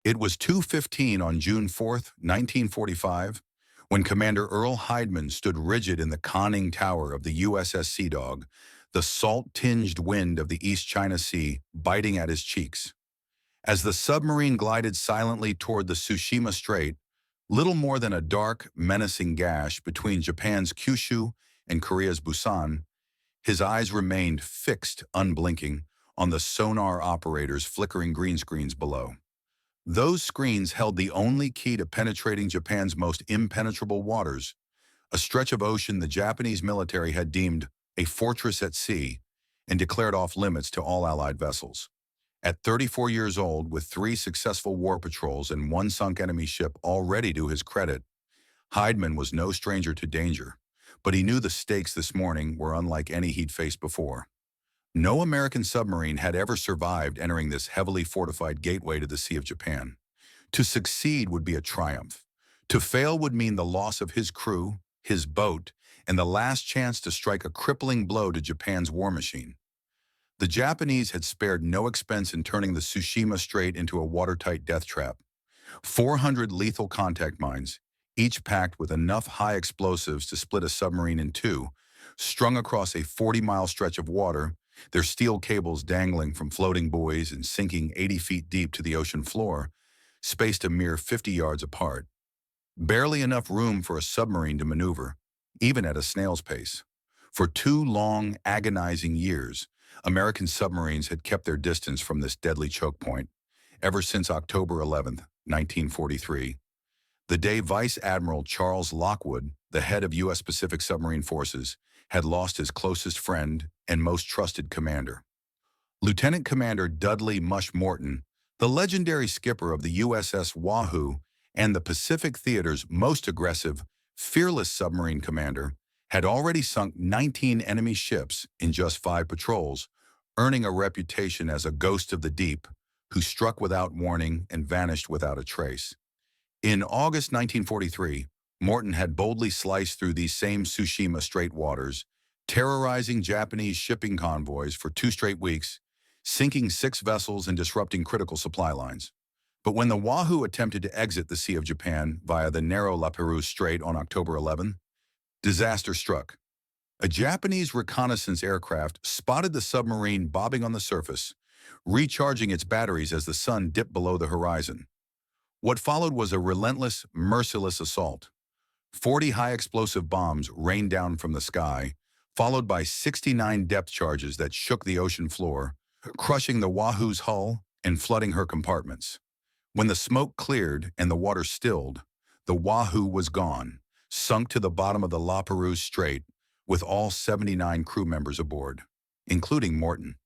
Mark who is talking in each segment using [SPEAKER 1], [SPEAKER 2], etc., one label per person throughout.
[SPEAKER 1] It was 2:15 on June 4th, 1945, when Commander Earl Heidman stood rigid in the conning tower of the USS Sea Dog, the salt-tinged wind of the East China Sea biting at his cheeks. As the submarine glided silently toward the Tsushima Strait, little more than a dark, menacing gash between Japan's Kyushu and Korea's Busan, his eyes remained fixed, unblinking, on the sonar operators' flickering green screens below. Those screens held the only key to penetrating Japan's most impenetrable waters, a stretch of ocean the Japanese military had deemed a fortress at sea and declared off limits to all Allied vessels. At 34 years old, with 3 successful war patrols and 1 sunk enemy ship already to his credit, Heidman was no stranger to danger, but he knew the stakes this morning were unlike any he'd faced before. No American submarine had ever survived entering this heavily fortified gateway to the Sea of Japan. To succeed would be a triumph. To fail would mean the loss of his crew, his boat, and the last chance to strike a crippling blow to Japan's war machine. The Japanese had spared no expense in turning the Tsushima Strait into a watertight death trap. 400 lethal contact mines, each packed with enough high explosives to split a submarine in two, strung across a 40-mile stretch of water, their steel cables dangling from floating buoys and sinking 80 feet deep to the ocean floor, spaced a mere 50 yards apart. Barely enough room for a submarine to maneuver, even at a snail's pace. For 2 long, agonizing years, American submarines had kept their distance from this deadly choke point, ever since October 11, 1943, the day Vice Admiral Charles Lockwood, the head of U.S. Pacific Submarine Forces, had lost his closest friend and most trusted commander. Lieutenant Commander Dudley Mush Morton, the legendary skipper of the USS Wahoo and the Pacific Theater's most aggressive, fearless submarine commander, had already sunk 19 enemy ships in just 5 patrols, earning a reputation as a ghost of the deep who struck without warning and vanished without a trace. In August 1943, Morton had boldly sliced through these same Tsushima Strait waters, terrorizing Japanese shipping convoys for 2 straight weeks, sinking 6 vessels and disrupting critical supply lines. But when the Wahoo attempted to exit the Sea of Japan via the narrow La Perouse Strait on October 11, disaster struck. A Japanese reconnaissance aircraft spotted the submarine bobbing on the surface, recharging its batteries as the sun dipped below the horizon. What followed was a relentless, merciless assault. 40 high-explosive bombs rained down from the sky, followed by 69 depth charges that shook the ocean floor, crushing the Wahoo's hull and flooding her compartments. When the smoke cleared and the water stilled, the Wahoo was gone, sunk to the bottom of the La Perouse Strait, with all 79 crew members aboard, including Morton.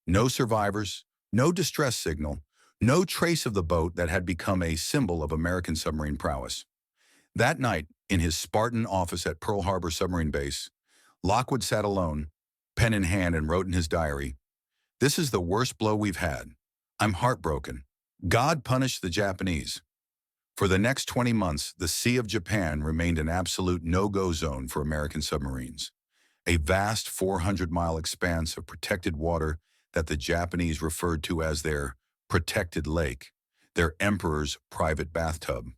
[SPEAKER 1] No survivors, no distress signal, no trace of the boat that had become a symbol of American submarine prowess. That night, in his Spartan office at Pearl Harbor Submarine Base, Lockwood sat alone, pen in hand, and wrote in his diary, "This is the worst blow we've had. I'm heartbroken. God punished the Japanese." For the next 20 months, the Sea of Japan remained an absolute no-go zone for American submarines, a vast 400-mile expanse of protected water that the Japanese referred to as their protected lake, their emperor's private bathtub.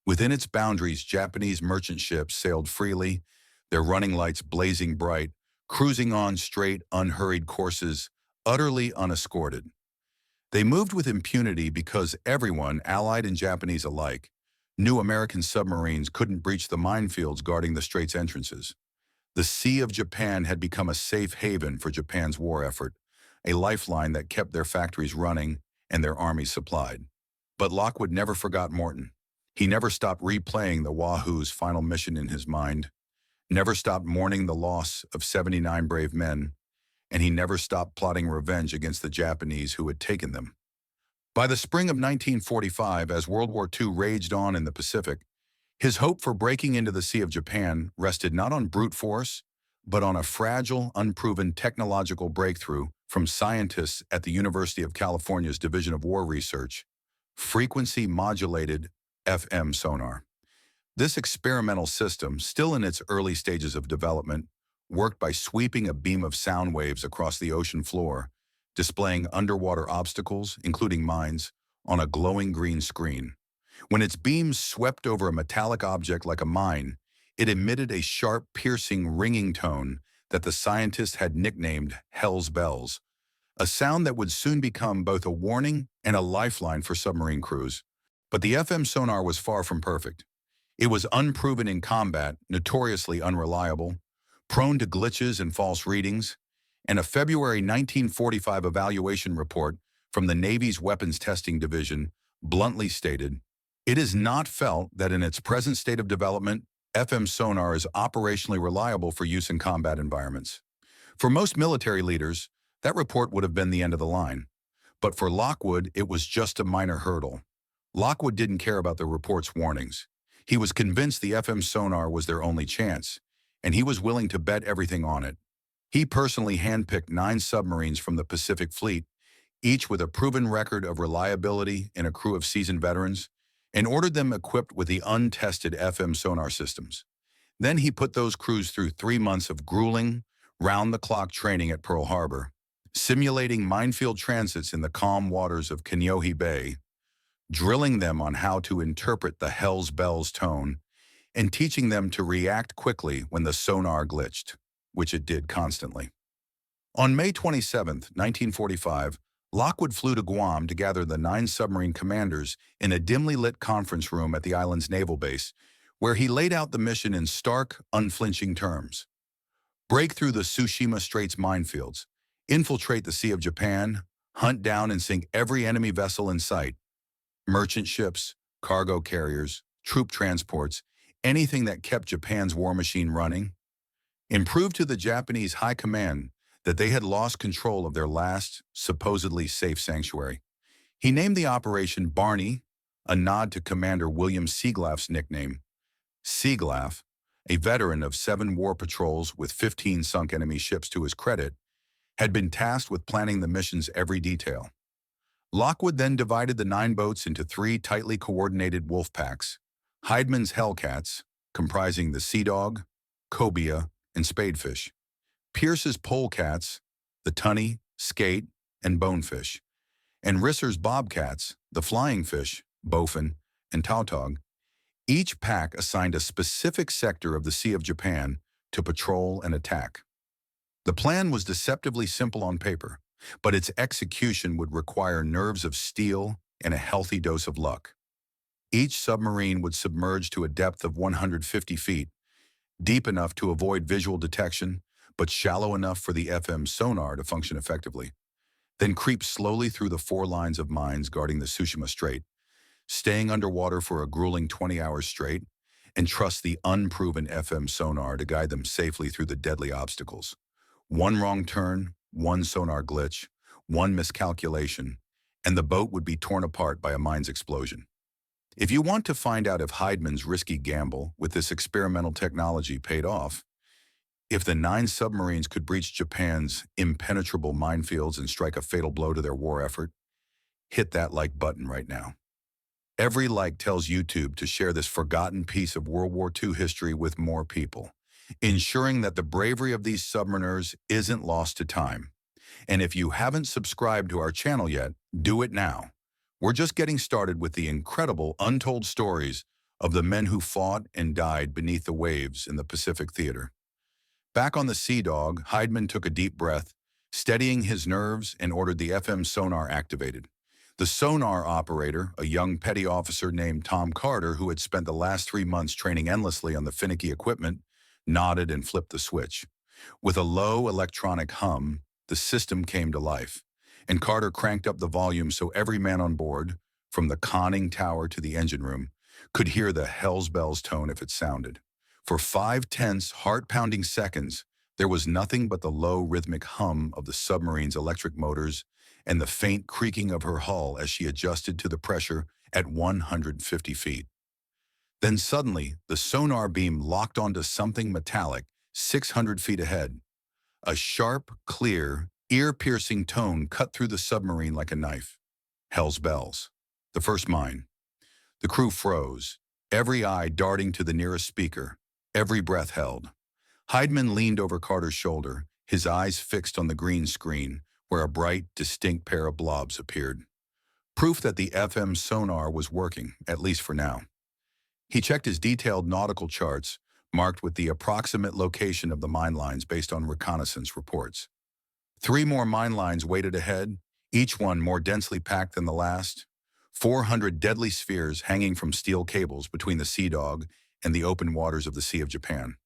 [SPEAKER 1] Within its boundaries, Japanese merchant ships sailed freely, their running lights blazing bright, cruising on straight, unhurried courses, utterly unescorted. They moved with impunity because everyone, Allied and Japanese alike, knew American submarines couldn't breach the minefields guarding the strait's entrances. The Sea of Japan had become a safe haven for Japan's war effort, a lifeline that kept their factories running and their armies supplied. But Lockwood never forgot Morton. He never stopped replaying the Wahoo's final mission in his mind, never stopped mourning the loss of 79 brave men, and he never stopped plotting revenge against the Japanese who had taken them. By the spring of 1945, as World War II raged on in the Pacific, his hope for breaking into the Sea of Japan rested not on brute force, but on a fragile, unproven technological breakthrough from scientists at the University of California's Division of War Research, frequency-modulated FM sonar. This experimental system, still in its early stages of development, worked by sweeping a beam of sound waves across the ocean floor, displaying underwater obstacles, including mines, on a glowing green screen. When its beams swept over a metallic object like a mine, it emitted a sharp, piercing, ringing tone that the scientists had nicknamed Hell's Bells, a sound that would soon become both a warning and a lifeline for submarine crews. But the FM sonar was far from perfect. It was unproven in combat, notoriously unreliable, prone to glitches and false readings, and a February 1945 evaluation report from the Navy's Weapons Testing Division bluntly stated, "It is not felt that in its present state of development, FM sonar is operationally reliable for use in combat environments." For most military leaders, that report would have been the end of the line. But for Lockwood, it was just a minor hurdle. Lockwood didn't care about the report's warnings. He was convinced the FM sonar was their only chance, and he was willing to bet everything on it. He personally handpicked 9 submarines from the Pacific Fleet, each with a proven record of reliability and a crew of seasoned veterans, and ordered them equipped with the untested FM sonar systems. Then he put those crews through 3 months of grueling, round-the-clock training at Pearl Harbor, simulating minefield transits in the calm waters of Kaneohe Bay, drilling them on how to interpret the Hell's Bells tone, and teaching them to react quickly when the sonar glitched, which it did constantly. On May 27, 1945, Lockwood flew to Guam to gather the 9 submarine commanders in a dimly lit conference room at the island's naval base, where he laid out the mission in stark, unflinching terms. Break through the Tsushima Strait's minefields, infiltrate the Sea of Japan, hunt down and sink every enemy vessel in sight, merchant ships, cargo carriers, troop transports, anything that kept Japan's war machine running. Improve to the Japanese high command that they had lost control of their last, supposedly safe sanctuary. He named the Operation Barney, a nod to Commander William Seaglaff's nickname. Seaglaff, a veteran of 7 war patrols with 15 sunk enemy ships to his credit, had been tasked with planning the mission's every detail. Lockwood then divided the 9 boats into 3 tightly coordinated wolf packs: Heidmann's Hellcats, comprising the Sea Dog, Cobia, and Spadefish; Pierce's Polecats, the Tunny, Skate, and Bonefish; and Risser's Bobcats, the Flying Fish, Bowfin, and Tautog. Each pack assigned a specific sector of the Sea of Japan to patrol and attack. The plan was deceptively simple on paper, but its execution would require nerves of steel and a healthy dose of luck. Each submarine would submerge to a depth of 150 feet, deep enough to avoid visual detection, but shallow enough for the FM sonar to function effectively. Then creep slowly through the 4 lines of mines guarding the Tsushima Strait, staying underwater for a grueling 20 hours straight, and trust the unproven FM sonar to guide them safely through the deadly obstacles. One wrong turn, one sonar glitch, one miscalculation, and the boat would be torn apart by a mine's explosion. If you want to find out if Heidmann's risky gamble with this experimental technology paid off, if the 9 submarines could breach Japan's impenetrable minefields and strike a fatal blow to their war effort, hit that like button right now. Every like tells YouTube to share this forgotten piece of World War II history with more people, ensuring that the bravery of these submariners isn't lost to time. And if you haven't subscribed to our channel yet, do it now. We're just getting started with the incredible untold stories of the men who fought and died beneath the waves in the Pacific theater. Back on the Sea Dog, Heidmann took a deep breath, steadying his nerves, and ordered the FM sonar activated. The sonar operator, a young petty officer named Tom Carter, who had spent the last 3 months training endlessly on the finicky equipment, nodded and flipped the switch. With a low electronic hum, the system came to life, and Carter cranked up the volume so every man on board, from the conning tower to the engine room, could hear the Hell's Bells tone if it sounded. For 5 tense, heart-pounding seconds, there was nothing but the low rhythmic hum of the submarine's electric motors and the faint creaking of her hull as she adjusted to the pressure at 150 feet. Then suddenly, the sonar beam locked onto something metallic 600 feet ahead. A sharp, clear, ear-piercing tone cut through the submarine like a knife. Hell's Bells. The first mine. The crew froze, every eye darting to the nearest speaker, every breath held. Heidmann leaned over Carter's shoulder, his eyes fixed on the green screen, where a bright, distinct pair of blobs appeared. proof that the FM sonar was working, at least for now. He checked his detailed nautical charts, marked with the approximate location of the mine lines based on reconnaissance reports. 3 more mine lines waited ahead, each one more densely packed than the last. 400 deadly spheres hanging from steel cables between the Sea Dog and the open waters of the Sea of Japan.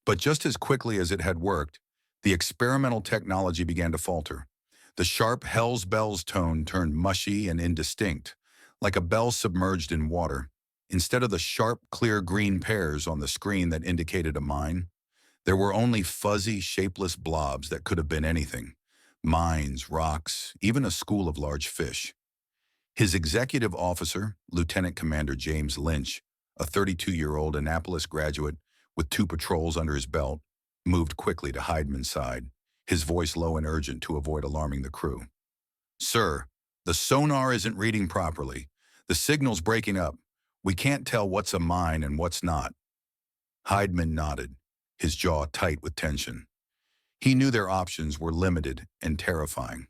[SPEAKER 1] But just as quickly as it had worked, the experimental technology began to falter. The sharp Hell's Bells tone turned mushy and indistinct, like a bell submerged in water. Instead of the sharp, clear green pairs on the screen that indicated a mine, there were only fuzzy, shapeless blobs that could have been anything. Mines, rocks, even a school of large fish. His executive officer, Lieutenant Commander James Lynch, a 32-year-old Annapolis graduate with 2 patrols under his belt, moved quickly to Heidman's side, his voice low and urgent to avoid alarming the crew. "Sir, the sonar isn't reading properly. The signal's breaking up. We can't tell what's a mine and what's not." Heidman nodded, his jaw tight with tension. He knew their options were limited and terrifying.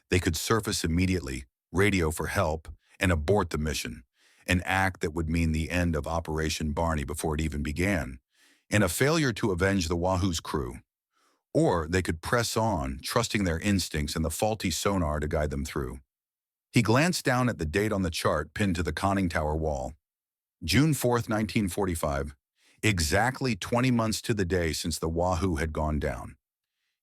[SPEAKER 1] They could surface immediately, radio for help, and abort the mission, an act that would mean the end of Operation Barney before it even began, and a failure to avenge the Wahoo's crew. Or they could press on, trusting their instincts and the faulty sonar to guide them through. He glanced down at the date on the chart pinned to the conning tower wall. June 4th, 1945, exactly 20 months to the day since the Wahoo had gone down.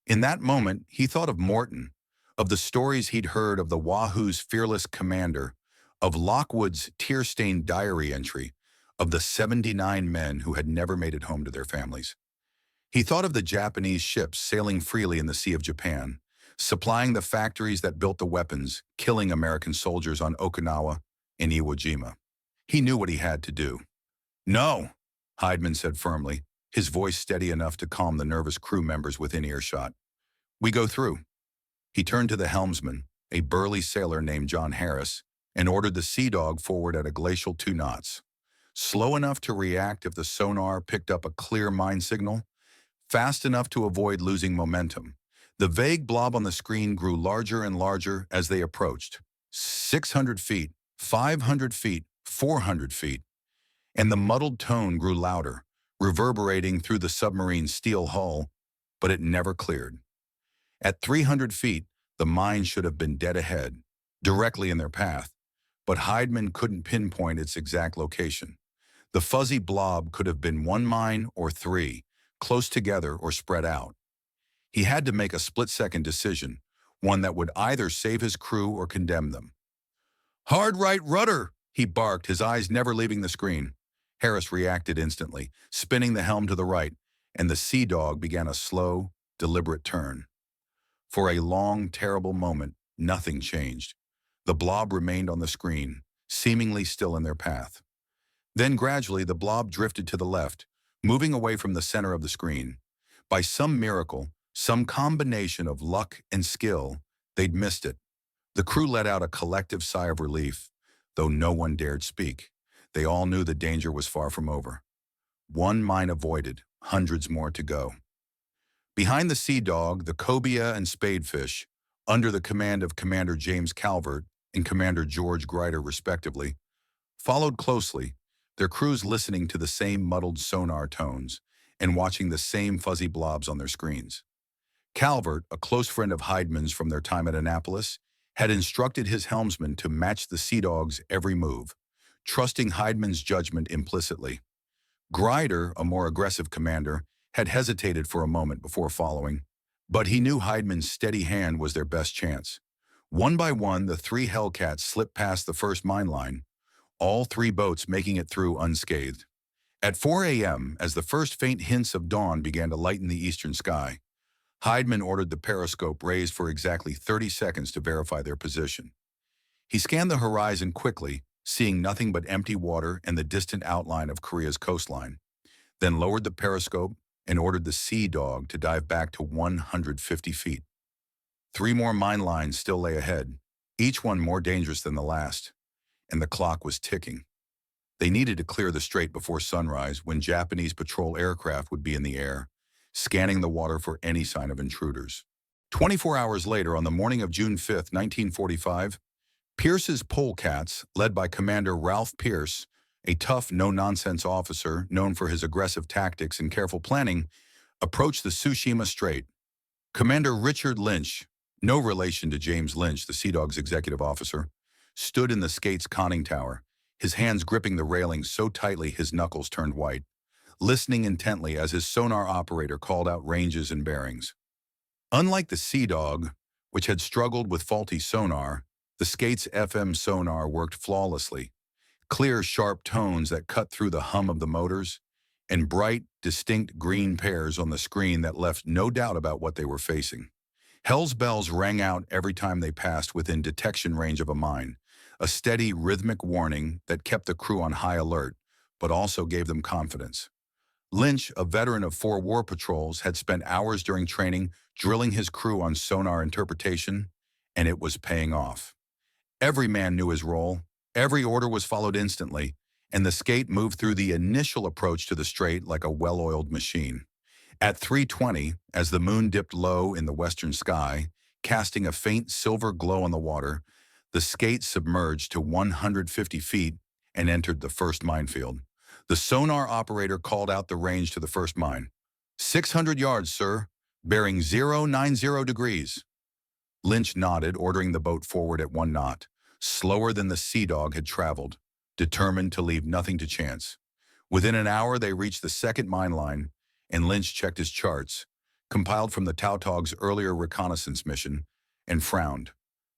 [SPEAKER 1] In that moment, he thought of Morton, of the stories he'd heard of the Wahoo's fearless commander, of Lockwood's tear-stained diary entry, of the 79 men who had never made it home to their families. He thought of the Japanese ships sailing freely in the Sea of Japan, supplying the factories that built the weapons, killing American soldiers on Okinawa and Iwo Jima. He knew what he had to do. "No," Heidman said firmly, his voice steady enough to calm the nervous crew members within earshot. "We go through." He turned to the helmsman, a burly sailor named John Harris, and ordered the Sea Dog forward at a glacial 2 knots. Slow enough to react if the sonar picked up a clear mine signal, fast enough to avoid losing momentum. The vague blob on the screen grew larger and larger as they approached. 600 feet, 500 feet, 400 feet. And the muddled tone grew louder, reverberating through the submarine's steel hull, but it never cleared. At 300 feet, the mine should have been dead ahead, directly in their path, but Heidman couldn't pinpoint its exact location. The fuzzy blob could have been 1 mine or 3, close together or spread out. He had to make a split-second decision, one that would either save his crew or condemn them. "Hard right rudder!" he barked, his eyes never leaving the screen. Harris reacted instantly, spinning the helm to the right, and the Sea Dog began a slow, deliberate turn. For a long, terrible moment, nothing changed. The blob remained on the screen, seemingly still in their path. Then gradually the blob drifted to the left, moving away from the center of the screen. By some miracle, some combination of luck and skill, they'd missed it. The crew let out a collective sigh of relief, though no one dared speak. They all knew the danger was far from over. 1 mine avoided, hundreds more to go. Behind the Sea Dog, the cobia and spadefish, under the command of Commander James Calvert and Commander George Grider respectively, followed closely, their crews listening to the same muddled sonar tones and watching the same fuzzy blobs on their screens. Calvert, a close friend of Heidman's from their time at Annapolis, had instructed his helmsman to match the Sea Dog's every move, trusting Heidman's judgment implicitly. Grider, a more aggressive commander, had hesitated for a moment before following, but he knew Heidman's steady hand was their best chance. One by one, the 3 Hellcats slipped past the first mine line, all 3 boats making it through unscathed. At 4 a.m., as the first faint hints of dawn began to lighten the eastern sky, Heidman ordered the periscope raised for exactly 30 seconds to verify their position. He scanned the horizon quickly, seeing nothing but empty water and the distant outline of Korea's coastline, then lowered the periscope and ordered the Sea Dog to dive back to 150 feet. 3 more mine lines still lay ahead, each one more dangerous than the last, and the clock was ticking. They needed to clear the strait before sunrise, when Japanese patrol aircraft would be in the air, scanning the water for any sign of intruders. 24 hours later, on the morning of June 5, 1945, Pierce's polecats, led by Commander Ralph Pierce, a tough, no-nonsense officer known for his aggressive tactics and careful planning, approached the Tsushima Strait. Commander Richard Lynch, no relation to James Lynch, the Sea Dog's executive officer, stood in the skate's conning tower, his hands gripping the railing so tightly his knuckles turned white, listening intently as his sonar operator called out ranges and bearings. Unlike the Sea Dog, which had struggled with faulty sonar, the skate's FM sonar worked flawlessly. Clear, sharp tones that cut through the hum of the motors, and bright, distinct green pairs on the screen that left no doubt about what they were facing. Hell's bells rang out every time they passed within detection range of a mine, a steady, rhythmic warning that kept the crew on high alert, but also gave them confidence. Lynch, a veteran of 4 war patrols, had spent hours during training drilling his crew on sonar interpretation, and it was paying off. Every man knew his role, every order was followed instantly, and the skate moved through the initial approach to the strait like a well-oiled machine. At 3:20, as the moon dipped low in the western sky, casting a faint silver glow on the water, the skate submerged to 150 feet and entered the first minefield. The sonar operator called out the range to the first mine. 600 yards, sir, bearing 090 degrees. Lynch nodded, ordering the boat forward at 1 knot, slower than the Sea Dog had traveled, determined to leave nothing to chance. Within an hour, they reached the second mine line, and Lynch checked his charts, compiled from the Tautog's earlier reconnaissance mission, and frowned.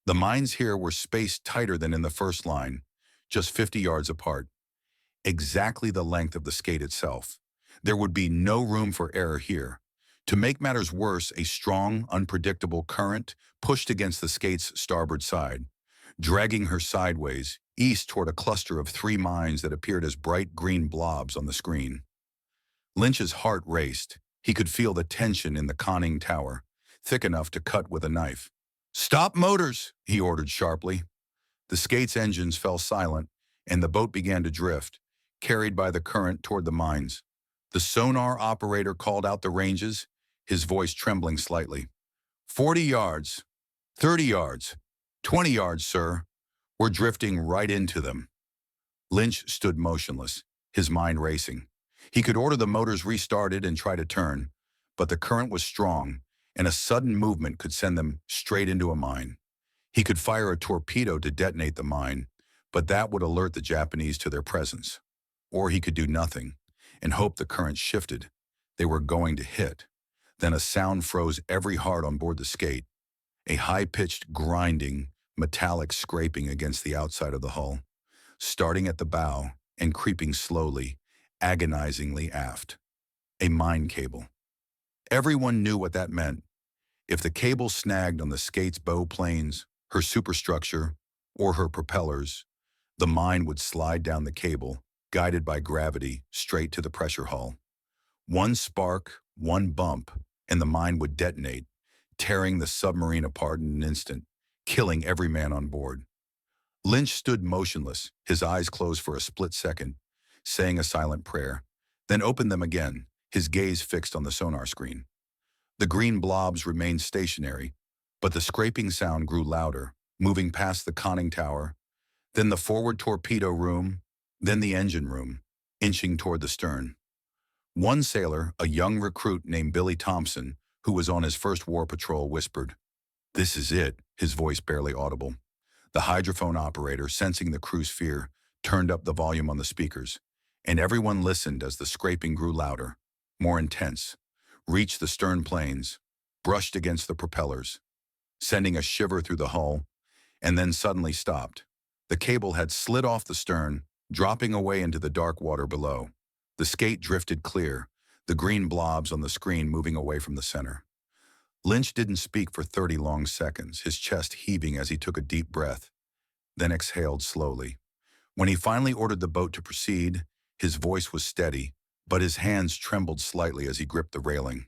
[SPEAKER 1] The mines here were spaced tighter than in the first line, just 50 yards apart. Exactly the length of the skate itself. There would be no room for error here. To make matters worse, a strong, unpredictable current pushed against the skate's starboard side, dragging her sideways, east toward a cluster of 3 mines that appeared as bright green blobs on the screen. Lynch's heart raced. He could feel the tension in the conning tower, thick enough to cut with a knife. "Stop motors," he ordered sharply. The skate's engines fell silent, and the boat began to drift, carried by the current toward the mines. The sonar operator called out the ranges, his voice trembling slightly. 40 yards, 30 yards, 20 yards, sir. We're drifting right into them." Lynch stood motionless, his mind racing. He could order the motors restarted and try to turn, but the current was strong, and a sudden movement could send them straight into a mine. He could fire a torpedo to detonate the mine, but that would alert the Japanese to their presence. Or he could do nothing and hope the current shifted. They were going to hit. Then a sound froze every heart on board the skate, a high-pitched, grinding, metallic scraping against the outside of the hull, starting at the bow and creeping slowly, agonizingly aft. A mine cable. Everyone knew what that meant. If the cable snagged on the skate's bow planes, her superstructure, or her propellers, the mine would slide down the cable, guided by gravity, straight to the pressure hull. One spark, one bump, and the mine would detonate, tearing the submarine apart in an instant, killing every man on board. Lynch stood motionless, his eyes closed for a split second, saying a silent prayer, then opened them again, his gaze fixed on the sonar screen. The green blobs remained stationary, but the scraping sound grew louder, moving past the conning tower, then the forward torpedo room, then the engine room, inching toward the stern. One sailor, a young recruit named Billy Thompson, who was on his first war patrol, whispered, "This is it," his voice barely audible. The hydrophone operator, sensing the crew's fear, turned up the volume on the speakers, and everyone listened as the scraping grew louder, more intense, reached the stern planes, brushed against the propellers, sending a shiver through the hull, and then suddenly stopped. The cable had slid off the stern, dropping away into the dark water below. The skate drifted clear, the green blobs on the screen moving away from the center. Lynch didn't speak for 30 long seconds, his chest heaving as he took a deep breath, then exhaled slowly. When he finally ordered the boat to proceed, his voice was steady, but his hands trembled slightly as he gripped the railing.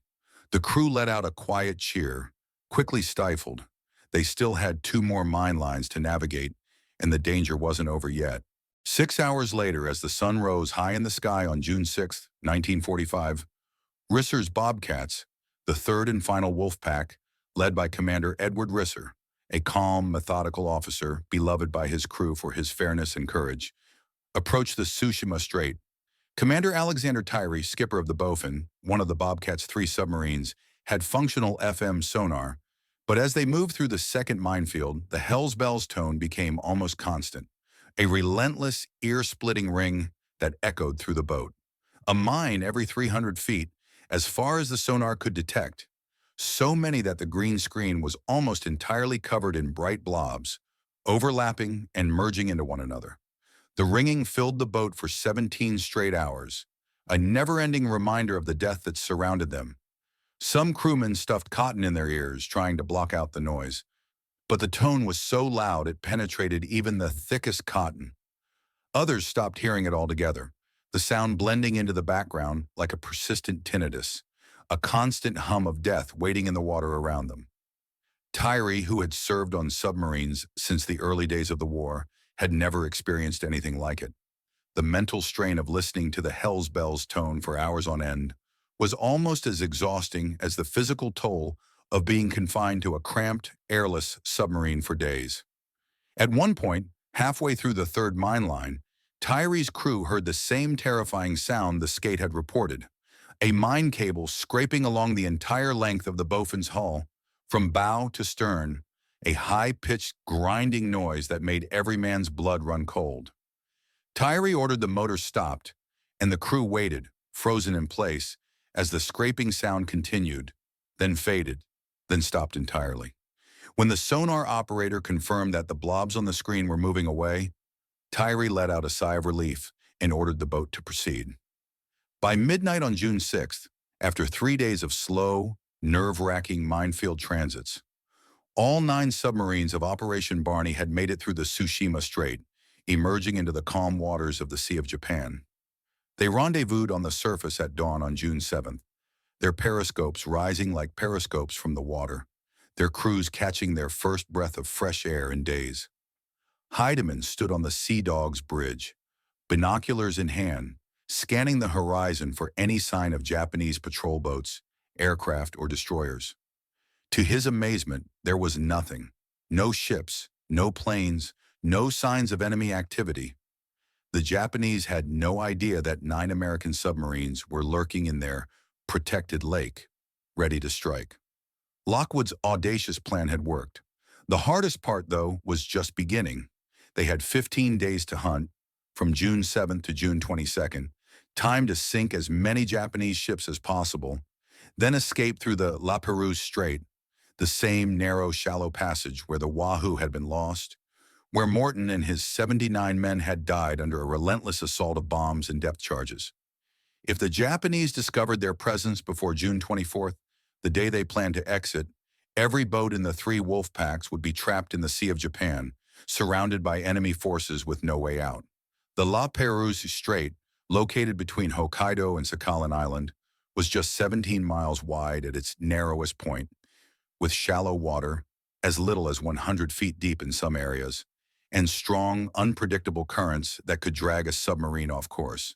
[SPEAKER 1] The crew let out a quiet cheer, quickly stifled. They still had 2 more mine lines to navigate, and the danger wasn't over yet. 6 hours later, as the sun rose high in the sky on June 6, 1945, Risser's Bobcats, the third and final wolf pack, led by Commander Edward Risser, a calm, methodical officer, beloved by his crew for his fairness and courage, approached the Tsushima Strait. Commander Alexander Tyree, skipper of the Bowfin, one of the Bobcat's 3 submarines, had functional FM sonar, but as they moved through the second minefield, the Hell's Bells tone became almost constant, a relentless, ear-splitting ring that echoed through the boat. A mine every 300 feet, as far as the sonar could detect, so many that the green screen was almost entirely covered in bright blobs, overlapping and merging into one another. The ringing filled the boat for 17 straight hours, a never-ending reminder of the death that surrounded them. Some crewmen stuffed cotton in their ears, trying to block out the noise, but the tone was so loud it penetrated even the thickest cotton. Others stopped hearing it altogether, the sound blending into the background like a persistent tinnitus, a constant hum of death waiting in the water around them. Tyree, who had served on submarines since the early days of the war, had never experienced anything like it. The mental strain of listening to the Hell's Bells tone for hours on end was almost as exhausting as the physical toll of being confined to a cramped, airless submarine for days. At one point, halfway through the third mine line, Tyree's crew heard the same terrifying sound the skate had reported, a mine cable scraping along the entire length of the Bowfin's hull, from bow to stern, a high-pitched, grinding noise that made every man's blood run cold. Tyree ordered the motor stopped, and the crew waited, frozen in place, as the scraping sound continued, then faded, then stopped entirely. When the sonar operator confirmed that the blobs on the screen were moving away, Tyree let out a sigh of relief and ordered the boat to proceed. By midnight on June 6th, after 3 days of slow, nerve-wracking minefield transits, all 9 submarines of Operation Barney had made it through the Tsushima Strait, emerging into the calm waters of the Sea of Japan. They rendezvoused on the surface at dawn on June 7th, their periscopes rising like periscopes from the water, their crews catching their first breath of fresh air in days. Heidemann stood on the Sea Dog's bridge, binoculars in hand, scanning the horizon for any sign of Japanese patrol boats, aircraft, or destroyers. To his amazement, there was nothing. No ships, no planes, no signs of enemy activity. The Japanese had no idea that 9 American submarines were lurking in their protected lake, ready to strike. Lockwood's audacious plan had worked. The hardest part, though, was just beginning. They had 15 days to hunt, from June 7th to June 22nd, time to sink as many Japanese ships as possible, then escape through the La Perouse Strait, the same narrow, shallow passage where the Wahoo had been lost, where Morton and his 79 men had died under a relentless assault of bombs and depth charges. If the Japanese discovered their presence before June 24th, the day they planned to exit, every boat in the 3 wolf packs would be trapped in the Sea of Japan, surrounded by enemy forces with no way out. The La Perouse Strait, located between Hokkaido and Sakhalin Island, was just 17 miles wide at its narrowest point, with shallow water, as little as 100 feet deep in some areas, and strong, unpredictable currents that could drag a submarine off course.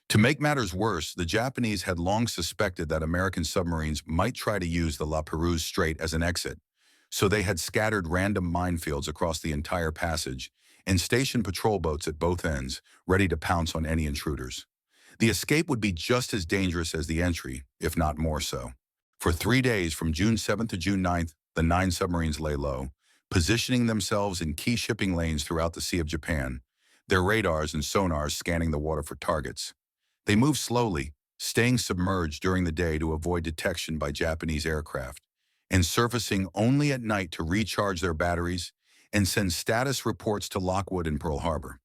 [SPEAKER 1] To make matters worse, the Japanese had long suspected that American submarines might try to use the La Perouse Strait as an exit, so they had scattered random minefields across the entire passage and stationed patrol boats at both ends, ready to pounce on any intruders. The escape would be just as dangerous as the entry, if not more so. For 3 days, from June 7th to June 9th, the 9 submarines lay low, positioning themselves in key shipping lanes throughout the Sea of Japan, their radars and sonars scanning the water for targets. They moved slowly, staying submerged during the day to avoid detection by Japanese aircraft, and surfacing only at night to recharge their batteries and send status reports to Lockwood and Pearl Harbor.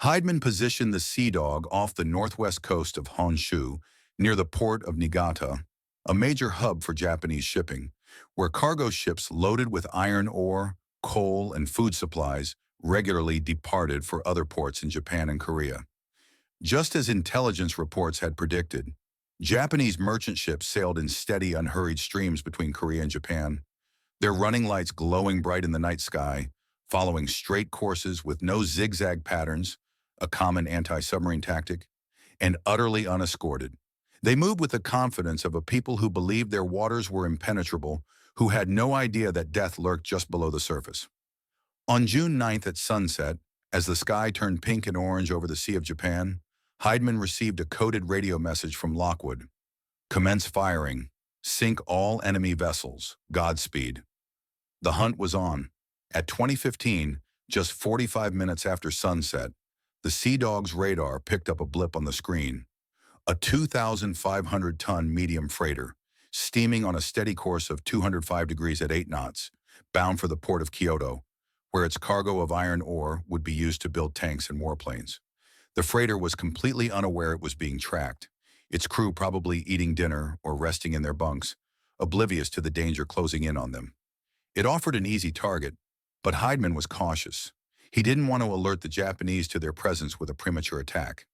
[SPEAKER 1] Heidemann positioned the Sea Dog off the northwest coast of Honshu, near the port of Niigata, a major hub for Japanese shipping, where cargo ships loaded with iron ore, coal, and food supplies regularly departed for other ports in Japan and Korea. Just as intelligence reports had predicted, Japanese merchant ships sailed in steady, unhurried streams between Korea and Japan, their running lights glowing bright in the night sky, following straight courses with no zigzag patterns, a common anti-submarine tactic, and utterly unescorted. They moved with the confidence of a people who believed their waters were impenetrable, who had no idea that death lurked just below the surface. On June 9th at sunset, as the sky turned pink and orange over the Sea of Japan, Heidman received a coded radio message from Lockwood. Commence firing. Sink all enemy vessels. Godspeed. The hunt was on. At 2015, just 45 minutes after sunset, the Sea Dog's radar picked up a blip on the screen. A 2,500-ton medium freighter, steaming on a steady course of 205 degrees at 8 knots, bound for the port of Kyoto, where its cargo of iron ore would be used to build tanks and warplanes. The freighter was completely unaware it was being tracked, its crew probably eating dinner or resting in their bunks, oblivious to the danger closing in on them. It offered an easy target, but Heidman was cautious. He didn't want to alert the Japanese to their presence with a premature attack.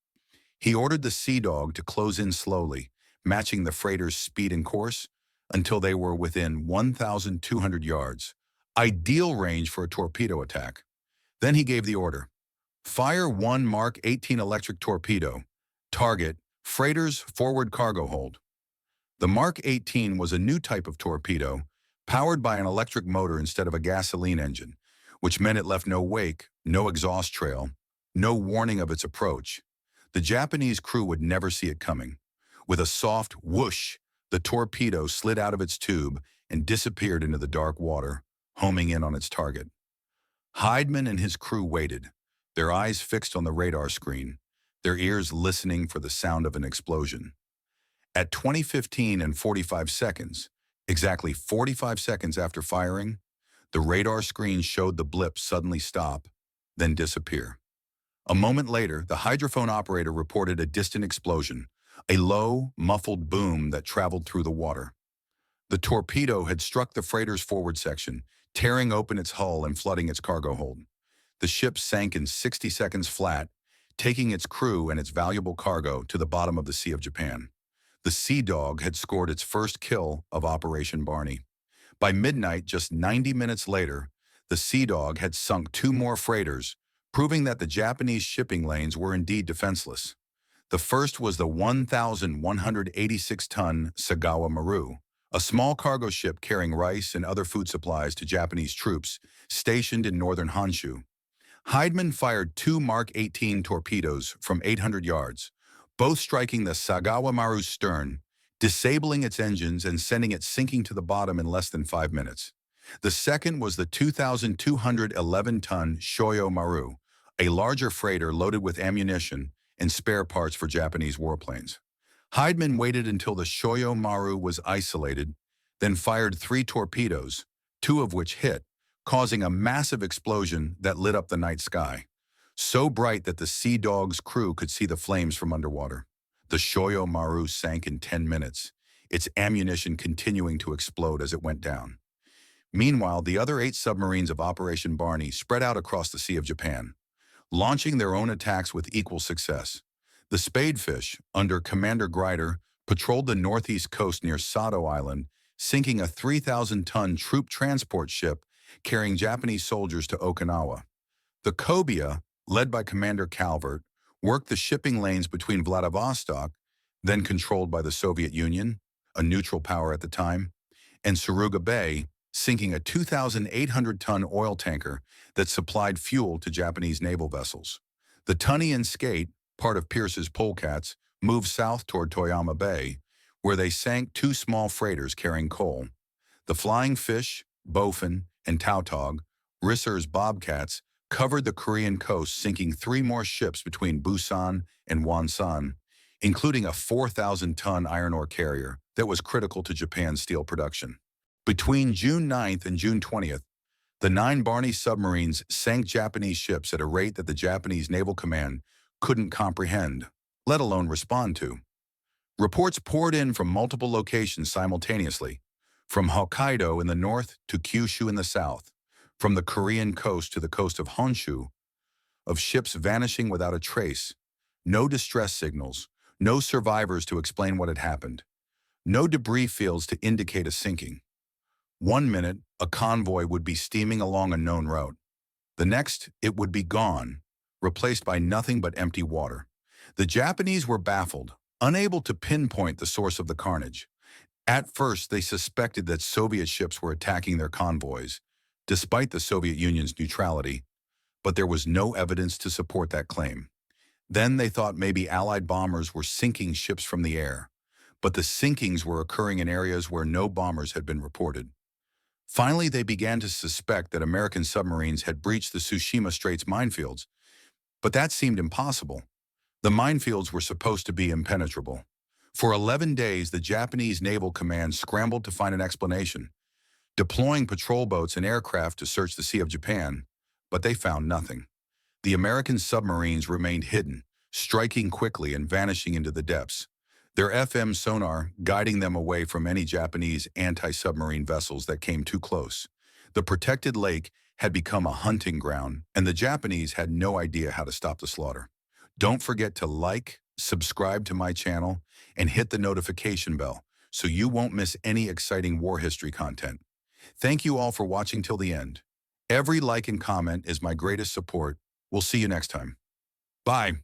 [SPEAKER 1] He ordered the Sea Dog to close in slowly, matching the freighter's speed and course, until they were within 1,200 yards, ideal range for a torpedo attack. Then he gave the order. Fire one Mark 18 electric torpedo. Target, freighter's forward cargo hold. The Mark 18 was a new type of torpedo, powered by an electric motor instead of a gasoline engine, which meant it left no wake, no exhaust trail, no warning of its approach. The Japanese crew would never see it coming. With a soft whoosh, the torpedo slid out of its tube and disappeared into the dark water, homing in on its target. Heidman and his crew waited, their eyes fixed on the radar screen, their ears listening for the sound of an explosion. At 20:15 and 45 seconds, exactly 45 seconds after firing, the radar screen showed the blip suddenly stop, then disappear. A moment later, the hydrophone operator reported a distant explosion, a low, muffled boom that traveled through the water. The torpedo had struck the freighter's forward section, tearing open its hull and flooding its cargo hold. The ship sank in 60 seconds flat, taking its crew and its valuable cargo to the bottom of the Sea of Japan. The Sea Dog had scored its first kill of Operation Barney. By midnight, just 90 minutes later, the Sea Dog had sunk 2 more freighters, proving that the Japanese shipping lanes were indeed defenseless. The first was the 1,186-ton Sagawa Maru, a small cargo ship carrying rice and other food supplies to Japanese troops stationed in northern Honshu. Heidman fired 2 Mark 18 torpedoes from 800 yards, both striking the Sagawa Maru's stern, disabling its engines and sending it sinking to the bottom in less than 5 minutes. The second was the 2,211-ton Shoyo Maru, a larger freighter loaded with ammunition and spare parts for Japanese warplanes. Heidman waited until the Shoyo Maru was isolated, then fired 3 torpedoes, 2 of which hit, causing a massive explosion that lit up the night sky, so bright that the Sea Dog's crew could see the flames from underwater. The Shoyo Maru sank in 10 minutes, its ammunition continuing to explode as it went down. Meanwhile, the other 8 submarines of Operation Barney spread out across the Sea of Japan, launching their own attacks with equal success. The Spadefish, under Commander Grider, patrolled the northeast coast near Sato Island, sinking a 3,000-ton troop transport ship carrying Japanese soldiers to Okinawa. The Cobia, led by Commander Calvert, worked the shipping lanes between Vladivostok, then controlled by the Soviet Union, a neutral power at the time, and Suruga Bay, sinking a 2,800-ton oil tanker that supplied fuel to Japanese naval vessels. The Tunny and Skate, part of Pierce's polecats, moved south toward Toyama Bay, where they sank 2 small freighters carrying coal. The Flying Fish, Bofin, and Tautog, Risser's Bobcats, covered the Korean coast, sinking 3 more ships between Busan and Wonsan, including a 4,000-ton iron ore carrier that was critical to Japan's steel production. Between June 9th and June 20th, the 9 Barney submarines sank Japanese ships at a rate that the Japanese Naval Command couldn't comprehend, let alone respond to. Reports poured in from multiple locations simultaneously, from Hokkaido in the north to Kyushu in the south, from the Korean coast to the coast of Honshu, of ships vanishing without a trace, no distress signals, no survivors to explain what had happened, no debris fields to indicate a sinking. One minute, a convoy would be steaming along a known route. The next, it would be gone, replaced by nothing but empty water. The Japanese were baffled, unable to pinpoint the source of the carnage. At first, they suspected that Soviet ships were attacking their convoys, despite the Soviet Union's neutrality, but there was no evidence to support that claim. Then they thought maybe Allied bombers were sinking ships from the air, but the sinkings were occurring in areas where no bombers had been reported. Finally, they began to suspect that American submarines had breached the Tsushima Strait's minefields, but that seemed impossible. The minefields were supposed to be impenetrable. For 11 days, the Japanese Naval Command scrambled to find an explanation, deploying patrol boats and aircraft to search the Sea of Japan, but they found nothing. The American submarines remained hidden, striking quickly and vanishing into the depths, their FM sonar guiding them away from any Japanese anti-submarine vessels that came too close. The protected lake had become a hunting ground, and the Japanese had no idea how to stop the slaughter. Don't forget to like, subscribe to my channel, and hit the notification bell so you won't miss any exciting war history content. Thank you all for watching till the end. Every like and comment is my greatest support. We'll see you next time. Bye.